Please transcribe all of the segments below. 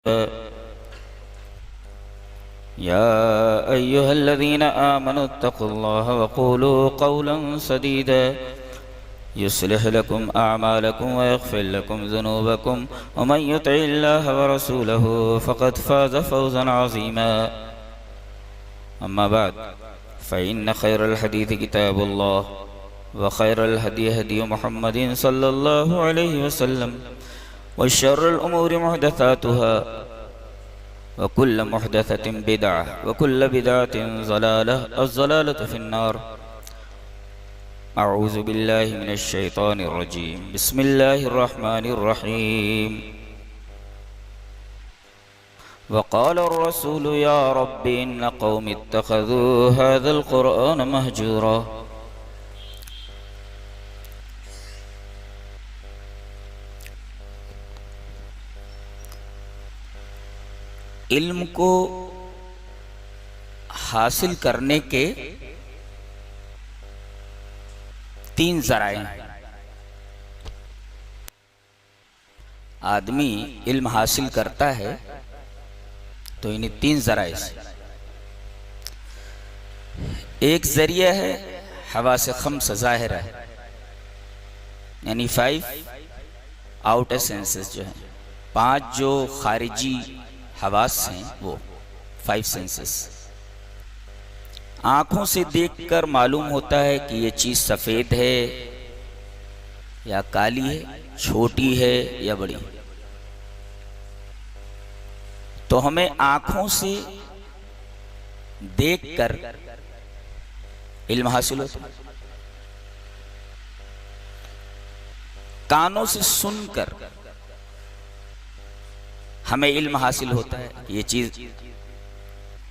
या अय्युहल्लज़ीना आमनु इत्तक़ुल्लाह वक़ूलू क़ौलन सदीदा युस्लिह लकुम अअमालकुम व यग़फ़िर लकुम ज़ुनूबकुम व मन युतिइल्लाह व रसूलहु फ़क़द फ़ाज़ फ़ौज़न अज़ीमा। अम्मा बअद फ़इन्न खैरल हदीस किताबुल्लाह व खैरल हदी हदी मुहम्मदिन सल्लल्लाहु अलैहि वसल्लम व शर्रुल उमूरि मुहदसातुहा वकुल्ल मुहदसतिन बिदअह वकुल्ल बिदअतिन ज़लालह अज़्ज़लालतु फ़िन्नार। अऊज़ु बिल्लाहि मिनश शैतानिर रजीम। बिस्मिल्लाहिर रहमानिर रहीम। वक़ाल अर्रसूलु या रब्बि इन्न क़ौमी इत्तख़ज़ू हाज़ल क़ुरआन महजूरा। इल्म को हासिल करने के तीन ज़राए हैं। आदमी इल्म हासिल करता है तो इन्हीं तीन ज़राए से एक ज़रिया है हवा से खम्स ज़ाहिर है, यानी 5 आउटर सेंसेस जो हैं, 5 जो खारिजी हवास हैं वो 5 सेंसेस। आँखों से देखकर मालूम होता है कि ये चीज़ सफ़ेद है या काली है, छोटी है या बड़ी। तो हमें आँखों से देखकर इल्म हासिल होता है, कानों से सुनकर हमें इल्म हासिल होता है कि ये चीज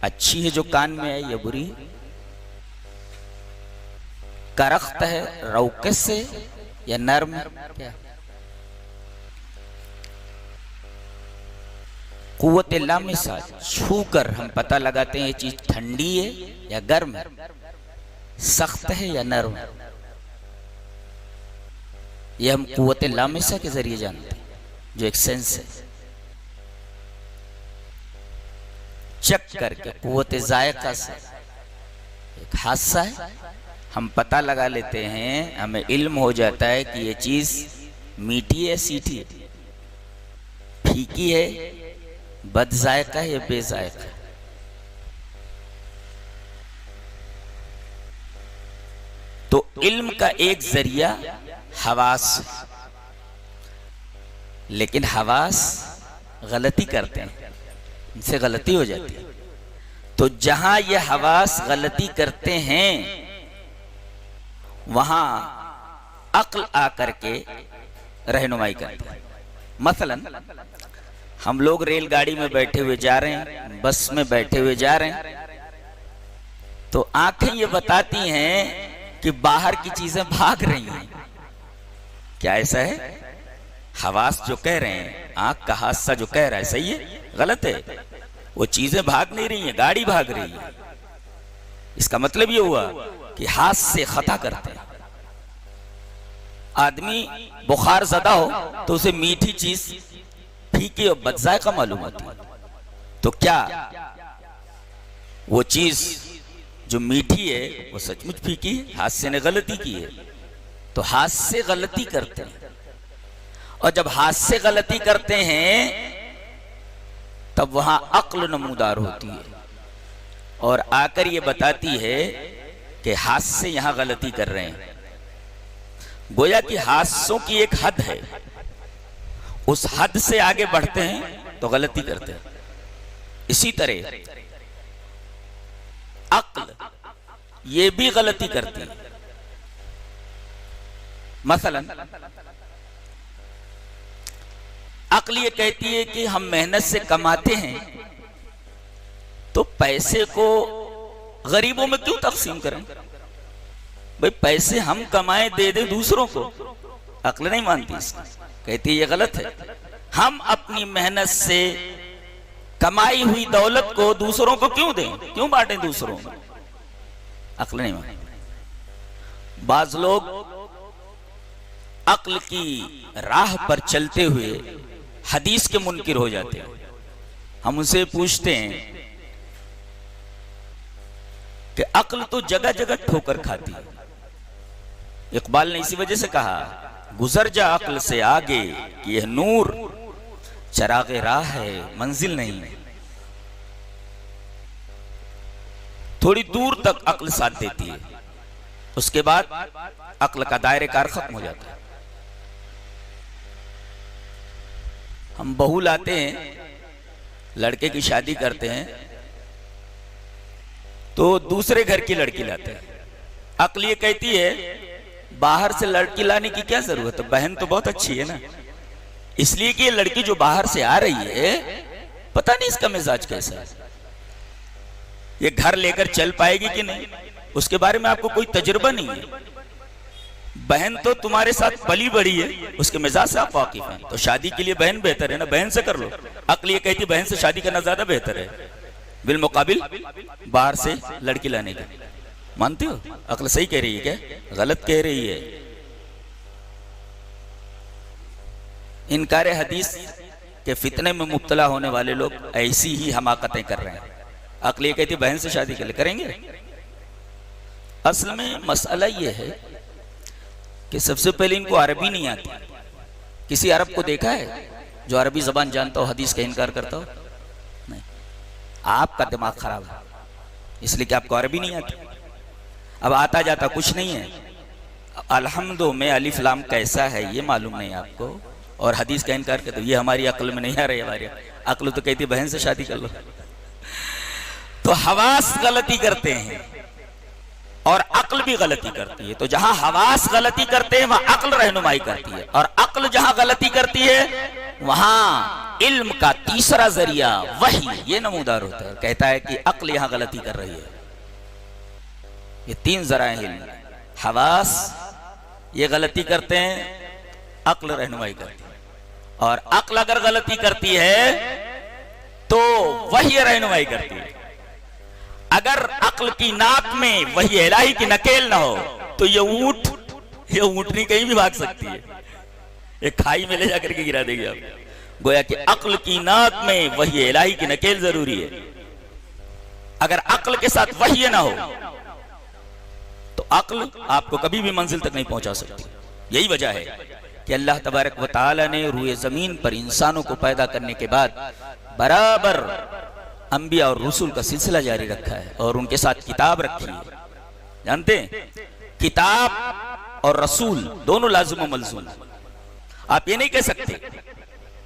अच्छी है जो कान में है या बुरी है, करख्त है रौकस से या नर्म क्या। कुव्वत लामिसा छू कर हम पता लगाते हैं ये चीज ठंडी है या गर्म है, सख्त है या नरम। ये हम कुव्वत लामिसा के जरिए जानते हैं, जो एक सेंस है। चेक करके कुव्वत जायका से एक हादसा है, हम पता लगा लेते हैं, हमें इल्म हो जाता है कि ये चीज मीठी है सीठी है, फीकी है, बदजायका है या बेजायका है। तो इल्म का एक जरिया हवास है, लेकिन हवास गलती करते हैं, इनसे गलती हो जाती है। तो जहां ये हवास गलती करते हैं वहां अक्ल आकर के रहनुमाई करती है। मसलन हम लोग रेलगाड़ी में बैठे हुए जा रहे हैं, बस में बैठे हुए जा रहे हैं, तो आंखें ये बताती हैं कि बाहर की चीजें भाग रही हैं। क्या ऐसा है? हवास जो कह रहे हैं, आंख का हादसा जो कह रहा है सही है गलत है? वो चीजें भाग नहीं रही हैं, गाड़ी भाग रही है। इसका मतलब ये हुआ कि हाथ से खता करते हैं। आदमी बुखार ज़दा हो तो उसे मीठी चीज फीकी और बदजायका मालूम होती है। तो क्या वो चीज जो मीठी है वो सचमुच फीकी है? हादसे ने गलती की है, तो हाथ से गलती करते हैं। और जब हाथ से गलती करते हैं तब वहां अक्ल नमूदार होती है और आकर ये बताती है कि हाथ से यहां गलती कर रहे हैं। गोया कि हादसों की एक हद है, उस हद से आगे बढ़ते हैं तो गलती करते हैं। इसी तरह अक्ल ये भी गलती करती है। मसलन अक्ल ये कहती है कि हम मेहनत से कमाते हैं तो पैसे को गरीबों में क्यों तकसीम करें? भाई पैसे हम कमाए दे दे दूसरों को। अक्ल नहीं मानती इसको, कहती है ये गलत है। हम अपनी मेहनत से कमाई हुई दौलत को दूसरों को क्यों दें, क्यों बांटें दूसरों में? अक्ल नहीं मानती। बाज लोग अक्ल की राह पर चलते हुए हदीस के मुनकिर हो जाते हैं। हम उनसे पूछते हैं कि अक्ल तो जगह जगह ठोकर खाती है। इकबाल ने इसी वजह से कहा, गुजर जा अक्ल से आगे कि यह नूर चरागे राह है, मंजिल नहीं है। थोड़ी दूर तक अक्ल साथ देती है, उसके बाद अक्ल का दायरे कार खत्म हो जाता है। हम बहू लाते हैं, लड़के की शादी करते हैं तो दूसरे घर की लड़की लाते हैं। अक्ल ये कहती है बाहर से लड़की लाने की क्या जरूरत है, बहन तो बहुत अच्छी है ना। इसलिए कि ये लड़की जो बाहर से आ रही है, पता नहीं इसका मिजाज कैसा है, ये घर लेकर चल पाएगी कि नहीं, उसके बारे में आपको कोई तजुर्बा नहीं है। बहन तो तुम्हारे साथ पली बड़ी है, उसके मिजाज से आप वाकिफ हैं, तो शादी के लिए बहन बेहतर है ना, बहन से कर लो। अक्ल ये कहती बहन से शादी करना ज्यादा बेहतर है बिलमुकाबिल बाहर से लड़की लाने के। मानते हो अक्ल सही कह रही है क्या, गलत कह रही है? इनकार हदीस के फितने में मुब्तला होने वाले लोग ऐसी ही हमाकतें कर रहे हैं। अक्ल ये कहती बहन से शादी करेंगे। असल में मसला ये है कि सबसे पहले इनको अरबी नहीं आती। किसी अरब को देखा है जो अरबी जबान जानता हो हदीस का इनकार करता हो? नहीं, आपका दिमाग खराब है, इसलिए कि आपको अरबी नहीं आती। अब आता जाता कुछ नहीं है, अल्हम्दु में अलिफ लाम कैसा है ये मालूम नहीं आपको, और हदीस का इनकार करते हो, ये हमारी अक्ल में नहीं आ रही। हमारी अक्ल तो कहती बहन से शादी कर लो। तो हवास गलती करते हैं और अक्ल भी गलती करती है। तो जहां हवास गलती करते हैं वहां अक्ल रहनुमाई करती है, और अक्ल जहां गलती करती है वहां इल्म का तीसरा जरिया वही ये नमूदार होता है। कहता है कि अक्ल यहां गलती कर रही है। ये तीन जराए इल्म, हवास ये गलती करते हैं, अक्ल रहनुमाई करती है, और अक्ल अगर गलती करती है तो वही रहनुमाई करती है। अगर अक्ल की नाक में वही इलाही की नकेल ना हो तो ये ऊंटनी कहीं भी भाग सकती है, ये खाई में ले जाकर के गिरा देगी आप। गोया कि अक्ल की नाक में वही इलाही की नकेल जरूरी है। अगर अक्ल के साथ वही ना हो तो अक्ल आपको कभी भी मंजिल तक नहीं पहुंचा सकती। यही वजह है कि अल्लाह तबारक व तआला ने रूए जमीन पर इंसानों को पैदा करने के बाद बराबर अंबिया और रसूल का सिलसिला जारी रखा है, और उनके साथ किताब रखी है। जानते हैं किताब और रसूल दोनों लाजिम और मलजूम। आप ये नहीं कह सकते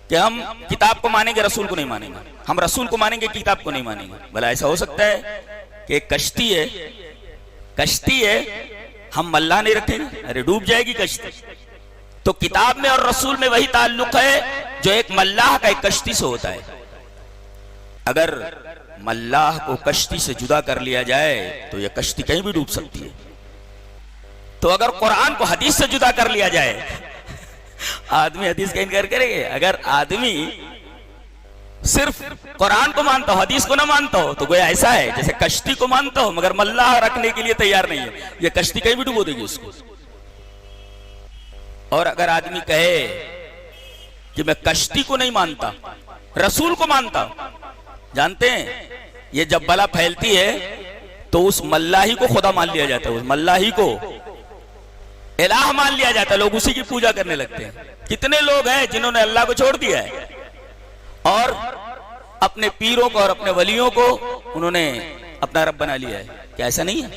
कि हम किताब को मानेंगे रसूल को नहीं मानेंगे, हम रसूल को मानेंगे किताब को नहीं मानेंगे। भला ऐसा हो सकता है कि कश्ती है हम मल्लाह नहीं रखेंगे, अरे डूब जाएगी कश्ती। तो किताब में और रसूल में वही ताल्लुक है जो एक मल्लाह का एक कश्ती से होता है। अगर मल्लाह को कश्ती से जुदा कर लिया जाए तो यह कश्ती कहीं भी डूब सकती है। तो अगर कुरान को हदीस से जुदा कर लिया जाए, आदमी हदीस का इनकार करेंगे? अगर आदमी सिर्फ कुरान को मानता हो, हदीस को ना मानता हो, तो गोया ऐसा है जैसे कश्ती को मानता हो मगर मल्लाह रखने के लिए तैयार नहीं है, यह कश्ती कहीं भी डुबो देगी उसको। और अगर आदमी कहे कि मैं कश्ती को नहीं मानता, रसूल को मानता, जानते हैं ये जब बला फैलती है तो उस मल्लाही को खुदा मान लिया जाता है, उस मल्लाही को इलाह मान लिया जाता है, लोग उसी की पूजा करने लगते हैं। कितने लोग हैं जिन्होंने अल्लाह को छोड़ दिया है और अपने पीरों को और अपने वलियों को उन्होंने अपना रब बना लिया है। क्या ऐसा नहीं है?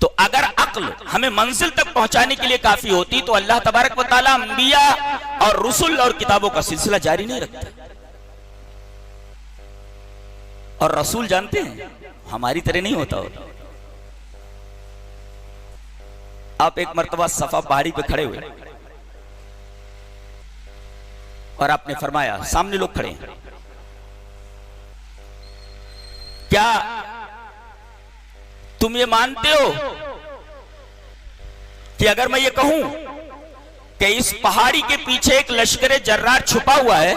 तो अगर अक्ल हमें मंजिल तक पहुंचाने के लिए काफी होती तो अल्लाह तबारक व तआला अंबिया और रसूल और किताबों का सिलसिला जारी नहीं रखता। और रसूल जानते हैं हमारी तरह नहीं होता। आप एक मर्तबा सफा पहाड़ी पे खड़े हुए और आपने फरमाया, सामने लोग खड़े हैं, क्या तुम ये मानते हो कि अगर मैं ये कहूं कि इस पहाड़ी के पीछे एक लश्करे जर्रार छुपा हुआ है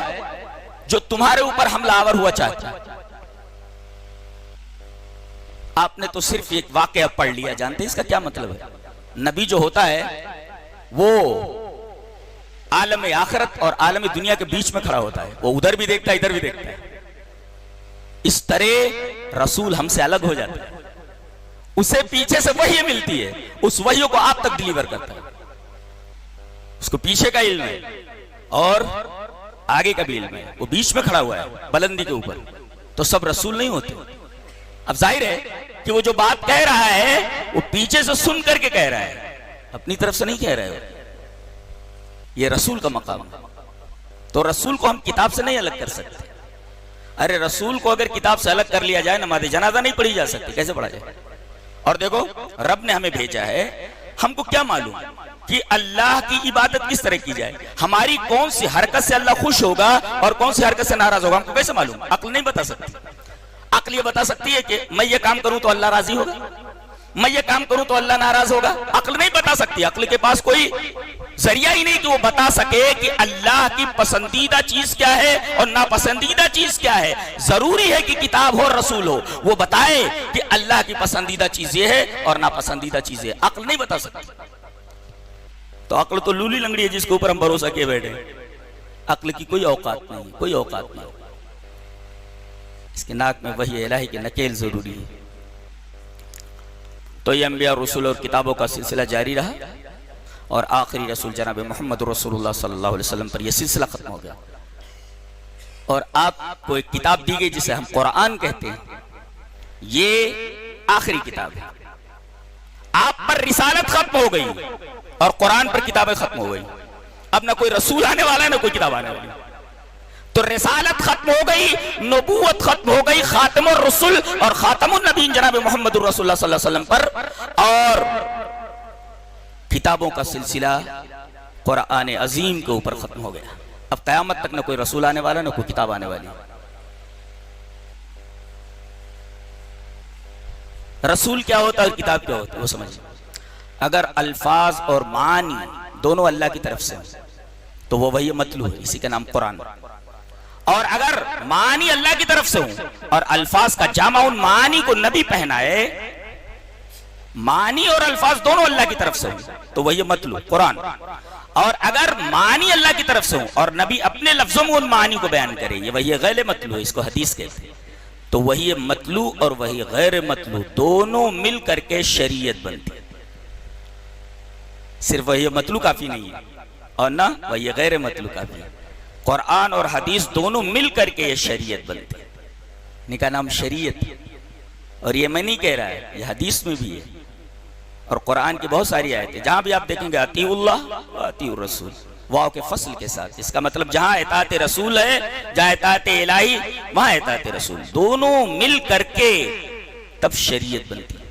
जो तुम्हारे ऊपर हमलावर हुआ चाहता है? आपने तो सिर्फ एक वाकया पढ़ लिया। जानते हैं इसका क्या मतलब है? नबी जो होता है वो आलम आखिरत और आलम दुनिया के बीच में खड़ा होता है, वो उधर भी देखता है इधर भी देखता है। इस तरह रसूल हमसे अलग हो जाता है, उसे पीछे से वही मिलती है, उस वही को आप तक डिलीवर करता है। उसको पीछे का इल्म है और आगे का भी इल्म है, वो बीच में खड़ा हुआ है बुलंदी के ऊपर। तो सब रसूल नहीं होते। अब जाहिर है कि वो जो बात कह रहा है वो पीछे से सुन करके कह रहा है, अपनी तरफ से नहीं कह रहा है। ये रसूल का मकाम है। तो रसूल को हम किताब से नहीं अलग कर सकते। अरे रसूल को अगर किताब से अलग कर लिया जाए, नमाज जनाजा नहीं पढ़ी जा सकती, कैसे पढ़ा जाए? और देखो, रब ने हमें भेजा है, हमको क्या मालूम कि अल्लाह की इबादत किस तरह की जाए, हमारी कौन सी हरकत से अल्लाह खुश होगा और कौन सी हरकत से नाराज होगा, हमको कैसे मालूम? अक्ल नहीं बता सकती। अक्ल ये बता सकती है कि मैं ये काम करूं तो अल्लाह राजी होगा, मैं ये काम करूं तो अल्लाह नाराज होगा। अक्ल नहीं बता सकती। अक्ल के पास कोई जरिया ही नहीं कि वो बता सके कि अल्लाह की पसंदीदा चीज क्या है और नापसंदीदा चीज क्या है। जरूरी है कि किताब हो, रसूल हो, वो बताए कि अल्लाह की पसंदीदा चीज ये है और नापसंदीदा चीज है। अक्ल नहीं बता सकती। तो अक्ल तो लूली लंगड़ी है जिसके ऊपर हम भरोसा किए बैठे। अक्ल की कोई औकात नहीं, कोई औकात नहीं। इसके नाक में वही इलाही की नकेल जरूरी है। तो ये अंबिया रसूल और किताबों का सिलसिला जारी रहा और आखिरी रसूल जनाब मोहम्मद रसूलुल्लाह सल्लल्लाहु अलैहि वसल्लम पर यह सिलसिला खत्म हो गया। और आपको एक किताब दी गई जिसे हम कुरान कहते हैं, ये आखिरी किताब है। आप पर रिसालत खत्म हो गई और कुरान पर किताबें खत्म हो गई। अब ना कोई रसूल आने वाला है ना कोई किताब आने वाली। तो रिसालत खत्म हो गई, नबूवत खत्म हो गई, खातमुर रसूल और खातमुन नबीन जनाब मोहम्मद रसूलुल्लाह सल्लल्लाहु अलैहि वसल्लम पर, और किताबों का सिलसिला कुरान अजीम के ऊपर खत्म हो गया। अब कयामत तक ना कोई रसूल आने वाला ना कोई किताब आने वाली। रसूल क्या होता है और किताब क्या होता है वो समझिए। अगर अल्फाज और मानी दोनों अल्लाह की तरफ से तो वो वही मतलू है, इसी का नाम कुरान। और अगर मानी अल्लाह की तरफ से हो और अल्फाज का जामा उन मानी को नबी पहनाए, मानी और अल्फाज दोनों अल्लाह की तरफ से हो तो वही मतलू कुरान। और अगर मानी अल्लाह की तरफ से हो और नबी अपने लफ्जों में उन मानी को बयान करे, ये वही गैर मतलू है, इसको हदीस कहते हैं। तो वही मतलू और वही गैर मतलू दोनों मिल करके शरीयत बनती है। सिर्फ वही मतलू काफी नहीं है और ना वही गैर मतलू काफी है। कुरान और हदीस दोनों मिल करके ये शरीयत बनती है। इनका नाम शरीयत। और ये मैं नहीं कह रहा है, ये हदीस में भी है और कुरान की बहुत सारी आयतें जहां भी आप देखेंगे अतीउल्लाह व अतीउर रसूल, वाव के फसल के साथ। इसका मतलब जहां इताअत रसूल है, जहां इताअत इलाही, वहां इताअत रसूल, दोनों मिल करके तब शरीयत बनती है।